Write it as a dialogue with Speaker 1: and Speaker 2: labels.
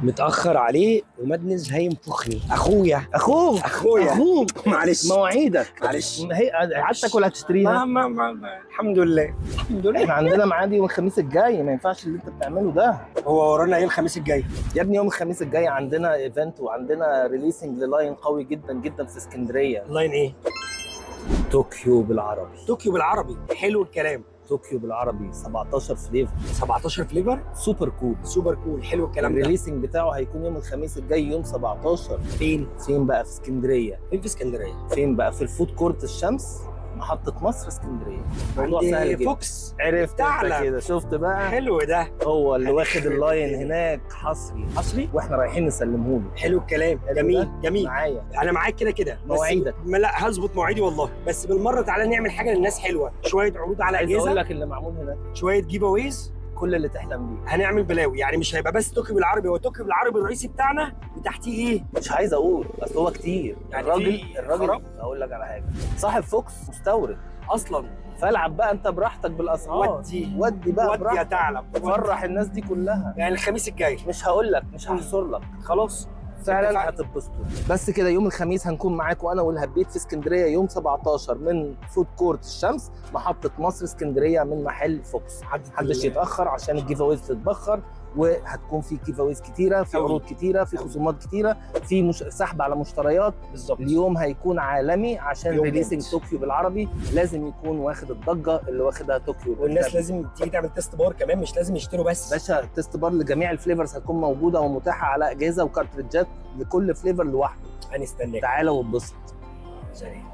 Speaker 1: متاخر عليه ومدنز هينفخني. اخويا
Speaker 2: معلش
Speaker 1: مواعيدك
Speaker 2: معلش.
Speaker 1: هي عادتك ولا هتشتريها؟
Speaker 2: الحمد لله
Speaker 1: احنا عندنا ميعاد يوم الخميس الجاي، ما ينفعش اللي انت بتعمله ده.
Speaker 2: هو ورانا ايه الخميس الجاي؟
Speaker 1: يا ابني يوم الخميس الجاي عندنا ايفنت وعندنا ريليسنج للاين قوي جدا جدا في اسكندريه.
Speaker 2: لاين ايه؟
Speaker 1: طوكيو بالعربي.
Speaker 2: طوكيو بالعربي، حلو الكلام.
Speaker 1: طوكيو بالعربي 17 فليفر
Speaker 2: 17 فليفر،
Speaker 1: سوبر كول.
Speaker 2: سوبر كول، حلو الكلام ده.
Speaker 1: الريليسنج بتاعه هيكون يوم الخميس الجاي يوم 17.
Speaker 2: فين
Speaker 1: بقى في اسكندريه.
Speaker 2: فين في اسكندريه؟
Speaker 1: فين بقى؟ في الفود كورت الشمس، محطة مصر اسكندرية. موضوع سهل جدا.
Speaker 2: فوكس
Speaker 1: عرفت انت كده، شفت بقى؟
Speaker 2: حلو ده.
Speaker 1: هو اللي واخد اللاين هناك حصري واحنا رايحين نسلمه له.
Speaker 2: حلو الكلام، جميل
Speaker 1: معايا.
Speaker 2: انا معاك كده
Speaker 1: مواعيدك.
Speaker 2: لا هظبط مواعيدي والله، بس بالمره تعالى نعمل حاجه للناس حلوه، شويه عروض على
Speaker 1: عايز
Speaker 2: اجهزه،
Speaker 1: اقول لك اللي معمول هناك
Speaker 2: شويه جيف اويز،
Speaker 1: كل اللي تحلم بيه.
Speaker 2: هنعمل بلاوي، يعني مش هيبقى بس طوكيو بالعربي، هو طوكيو بالعربي الرئيسي بتاعنا وتحتيه ايه؟
Speaker 1: مش عايز اقول بس هو كتير.
Speaker 2: يعني
Speaker 1: الراجل
Speaker 2: خراب.
Speaker 1: اقول لك على حاجه، صاحب فوكس مستورد
Speaker 2: اصلا،
Speaker 1: فالعب بقى انت براحتك بالاسعار. ودي بقى
Speaker 2: يا
Speaker 1: براحتك،
Speaker 2: ثعلب،
Speaker 1: فرح الناس دي كلها.
Speaker 2: يعني الخميس الجاي
Speaker 1: مش هقول لك، مش هحصر لك،
Speaker 2: خلاص
Speaker 1: فعلا هتتبسطوا. بس كده يوم الخميس هنكون معاكم انا والهبيت في اسكندريه يوم 17 من فود كورت الشمس، محطه مصر اسكندريه، من محل فوكس. محدش يتاخر عشان الجيف اويز تتبخر، وهتكون في جيف اويز كتيره، في عروض كتيره، في خصومات كتيره، في سحب على مشتريات.
Speaker 2: بالظبط.
Speaker 1: اليوم هيكون عالمي عشان ريليسنج طوكيو بالعربي، لازم يكون واخد الضجه اللي واخدها طوكيو.
Speaker 2: والناس لازم تيجي تعمل تيست بار كمان، مش لازم يشتروا بس.
Speaker 1: باشا تيست بار لجميع الفليفرز هتكون موجوده ومتاحه على اجهزه وكارتريجات لكل فليفر لوحده.
Speaker 2: هنستناك،
Speaker 1: تعالى واتبسط.
Speaker 2: سلام.